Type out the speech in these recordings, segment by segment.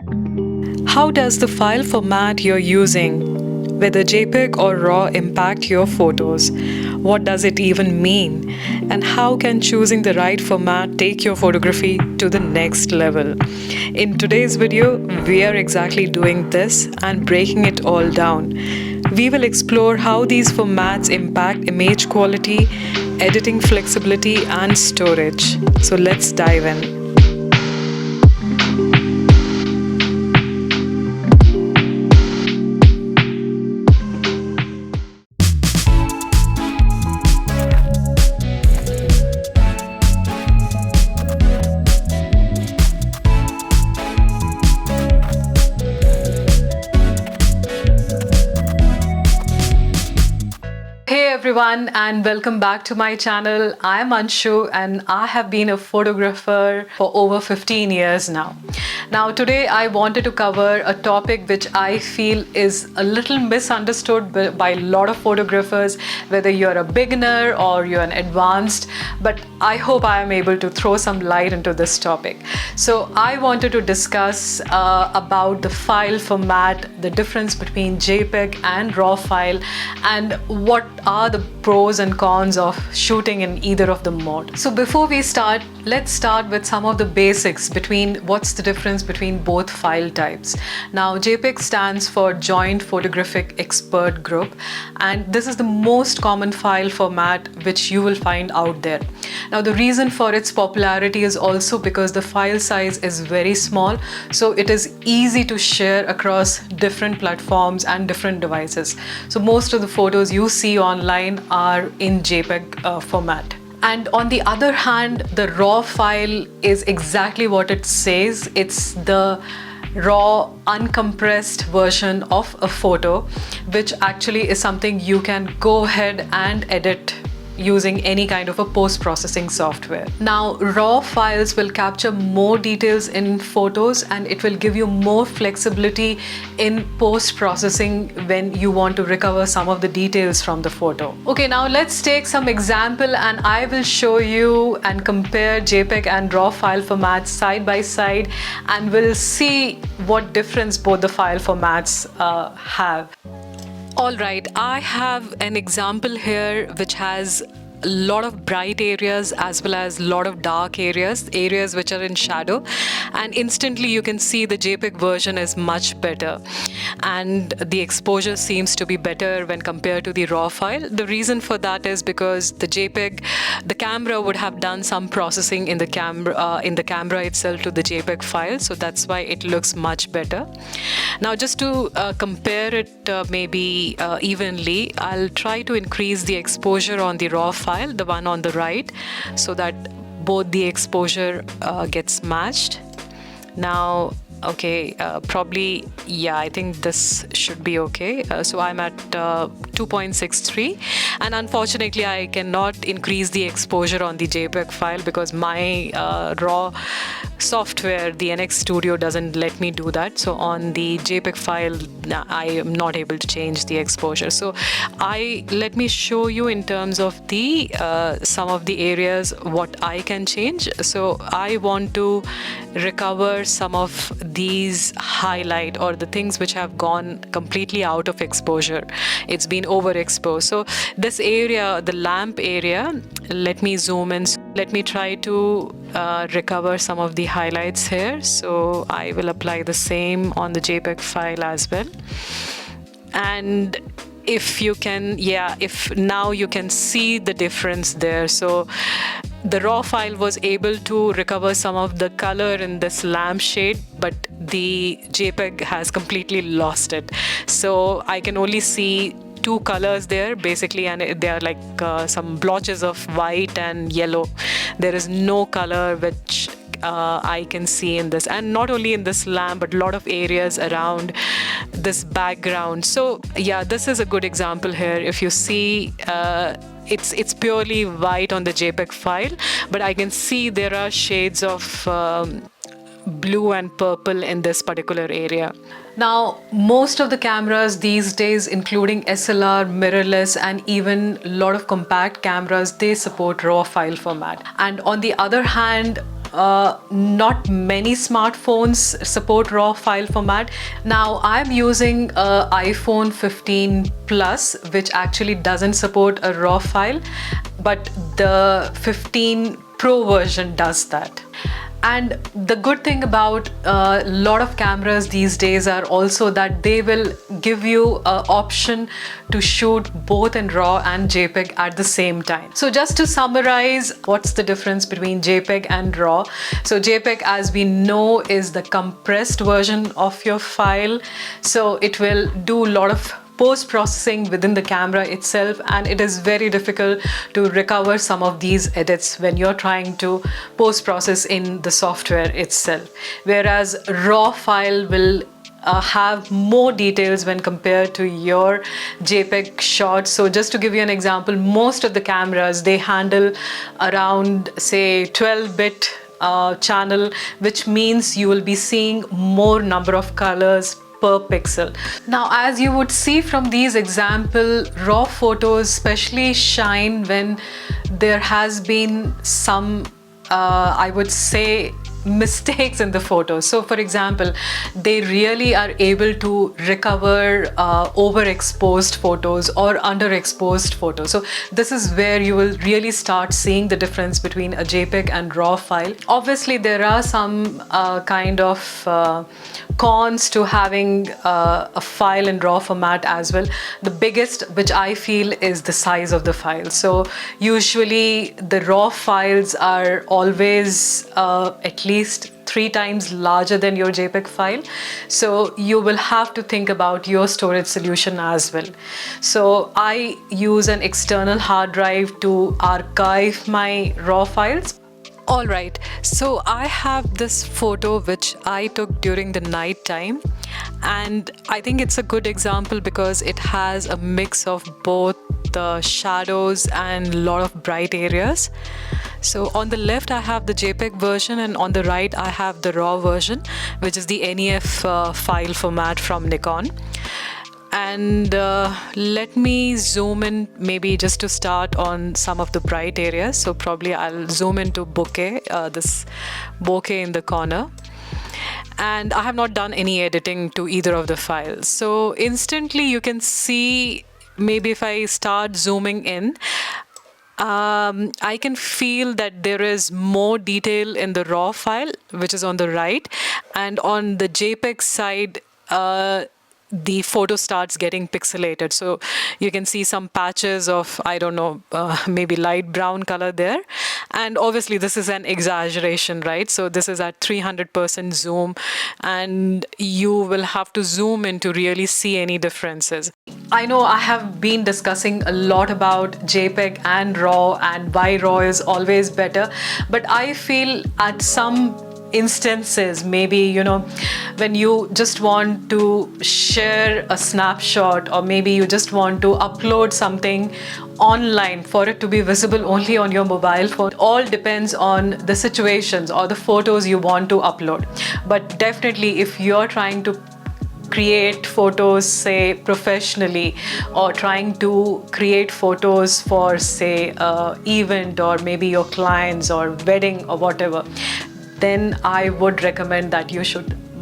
How does the file format you're using, whether JPEG or RAW, impact your photos? What does it even mean? And how can choosing the right format take your photography to the next level? In today's video, we are exactly doing this and breaking it all down. We will explore how these formats impact image quality, editing flexibility, and storage. So let's dive in. Hey everyone, and welcome back to my channel. I'm Anshu and I have been a photographer for over 15 years now. Now today I wanted to cover a topic which I feel is a little misunderstood by a lot of photographers, whether you're a beginner or you're an advanced, but I hope I am able to throw some light into this topic. So I wanted to discuss about the file format, the difference between JPEG and RAW file, and what are the pros and cons of shooting in either of the mode. So before we start, let's start with some of the basics between what's the difference between both file types. Now JPEG stands for Joint Photographic Expert Group, and this is the most common file format which you will find out there. Now the reason for its popularity is also because the file size is very small, so it is easy to share across different platforms and different devices. So most of the photos you see online are in JPEG format. And on the other hand, the RAW file is exactly what it says. It's the raw, uncompressed version of a photo, which actually is something you can go ahead and edit using any kind of a post-processing software. Now, RAW files will capture more details in photos and it will give you more flexibility in post-processing when you want to recover some of the details from the photo. Okay, now let's take some example and I will show you and compare JPEG and RAW file formats side by side, and we'll see what difference both the file formats have. Alright, I have an example here which has a lot of bright areas as well as a lot of dark areas which are in shadow, and instantly you can see the JPEG version is much better and the exposure seems to be better when compared to the RAW file. The reason for that is because the JPEG, the camera would have done some processing in the camera itself to the JPEG file, so that's why it looks much better. Now just to compare it maybe evenly, I'll try to increase the exposure on the RAW file, the one on the right, so that both the exposure gets matched. Now okay, probably, yeah, I think this should be okay. So I'm at 2.63, and unfortunately I cannot increase the exposure on the JPEG file because my RAW software, the NX Studio, doesn't let me do that. So on the JPEG file, I am not able to change the exposure. So let me show you in terms of the some of the areas what I can change. So I want to recover some of these highlight or the things which have gone completely out of exposure. It's been overexposed. So this area, the lamp area, let me zoom in. Let me try to recover some of the highlights here. So I will apply the same on the JPEG file as well. And if you can, yeah, if now you can see the difference there. So the RAW file was able to recover some of the color in this lamp shade, but the JPEG has completely lost it. So I can only see two colors there basically, and they are like some blotches of white and yellow. There is no color which I can see in this, and not only in this lamp but a lot of areas around this background. So yeah, this is a good example here. If you see, it's purely white on the JPEG file, but I can see there are shades of blue and purple in this particular area. Now, most of the cameras these days, including SLR, mirrorless, and even a lot of compact cameras, they support RAW file format. And on the other hand, not many smartphones support RAW file format. Now I'm using a iPhone 15 Plus, which actually doesn't support a RAW file, but the 15 Pro version does that. And the good thing about a lot of cameras these days are also that they will give you an option to shoot both in RAW and JPEG at the same time. So just to summarize, what's the difference between JPEG and RAW? So JPEG, as we know, is the compressed version of your file. So it will do a lot of post-processing within the camera itself, and it is very difficult to recover some of these edits when you're trying to post-process in the software itself. Whereas RAW file will have more details when compared to your JPEG shots. So just to give you an example, most of the cameras, they handle around, say, 12-bit channel, which means you will be seeing more number of colors per pixel. Now, as you would see from these example, RAW photos especially shine when there has been some, I would say, mistakes in the photos. So for example, they really are able to recover overexposed photos or underexposed photos. So this is where you will really start seeing the difference between a JPEG and RAW file. Obviously, there are some kind of cons to having a file in RAW format as well. The biggest, which I feel, is the size of the file. So usually the RAW files are always at least 3 times larger than your JPEG file. So you will have to think about your storage solution as well. So I use an external hard drive to archive my RAW files. Alright, so I have this photo which I took during the night time, and I think it's a good example because it has a mix of both the shadows and a lot of bright areas. So on the left I have the JPEG version, and on the right I have the RAW version, which is the NEF file format from Nikon. And let me zoom in maybe just to start on some of the bright areas. So probably I'll zoom into bokeh, this bokeh in the corner. And I have not done any editing to either of the files. So instantly you can see, maybe if I start zooming in, I can feel that there is more detail in the RAW file, which is on the right, and on the JPEG side, the photo starts getting pixelated. So you can see some patches of, I don't know, maybe light brown color there. And obviously this is an exaggeration, right? So this is at 300% zoom, and you will have to zoom in to really see any differences. I know I have been discussing a lot about JPEG and RAW and why RAW is always better, but I feel at some instances, maybe, you know, when you just want to share a snapshot, or maybe you just want to upload something online for it to be visible only on your mobile phone, it all depends on the situations or the photos you want to upload. But definitely if you're trying to create photos, say, professionally, or trying to create photos for, say, an event or maybe your clients or wedding or whatever, then I would recommend that you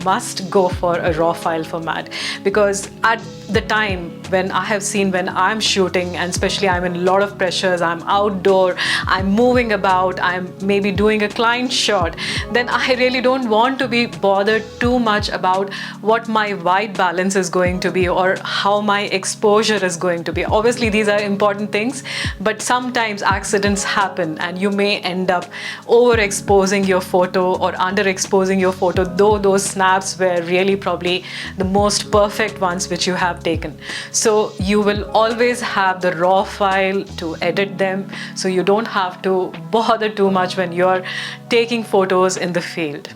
must go for a RAW file format. Because at the time when I have seen, when I'm shooting, and especially I'm in a lot of pressures, I'm outdoor, I'm moving about, I'm maybe doing a client shot, then I really don't want to be bothered too much about what my white balance is going to be or how my exposure is going to be. Obviously these are important things, but sometimes accidents happen and you may end up overexposing your photo or underexposing your photo, though those snaps were really probably the most perfect ones which you have taken. So you will always have the RAW file to edit them, so you don't have to bother too much when you're taking photos in the field.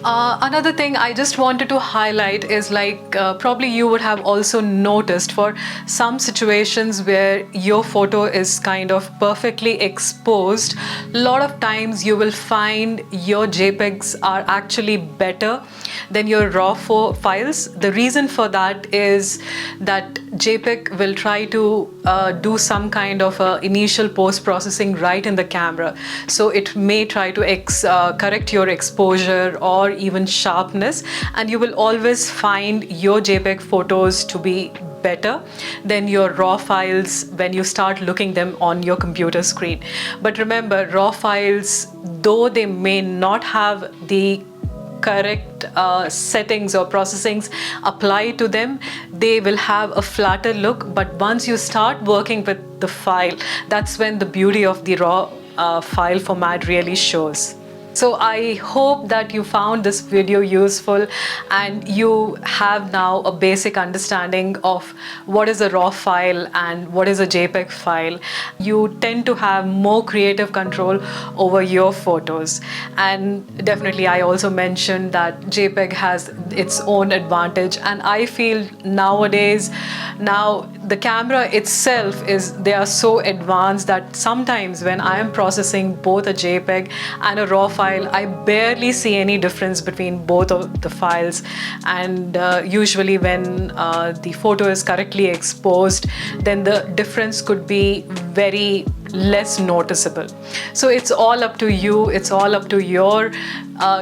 Another thing I just wanted to highlight is probably you would have also noticed for some situations where your photo is kind of perfectly exposed, a lot of times you will find your JPEGs are actually better than your RAW files. The reason for that is that JPEG will try to do some kind of initial post-processing right in the camera. So it may try to correct your exposure or even sharpness, and you will always find your JPEG photos to be better than your RAW files when you start looking them on your computer screen. But remember, RAW files, though they may not have the correct settings or processings applied to them, they will have a flatter look. But once you start working with the file, that's when the beauty of the RAW file format really shows. So I hope that you found this video useful and you have now a basic understanding of what is a RAW file and what is a JPEG file. You tend to have more creative control over your photos. And definitely I also mentioned that JPEG has its own advantage, and I feel nowadays, now the camera itself they are so advanced that sometimes when I am processing both a JPEG and a RAW file, I barely see any difference between both of the files. And usually when the photo is correctly exposed, then the difference could be very less noticeable. So it's all up to you. It's all up to your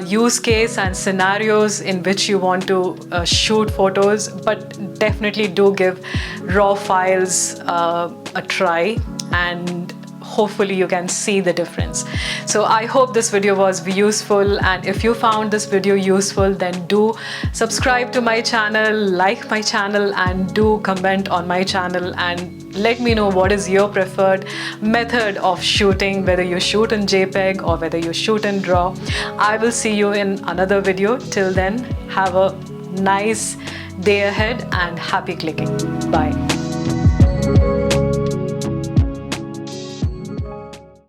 use case and scenarios in which you want to shoot photos, but definitely do give RAW files a try, and hopefully you can see the difference. So I hope this video was useful, and if you found this video useful, then do subscribe to my channel, like my channel, and do comment on my channel and let me know what is your preferred method of shooting, whether you shoot in JPEG or whether you shoot in RAW. I will see you in another video. Till then, have a nice day ahead and happy clicking. Bye.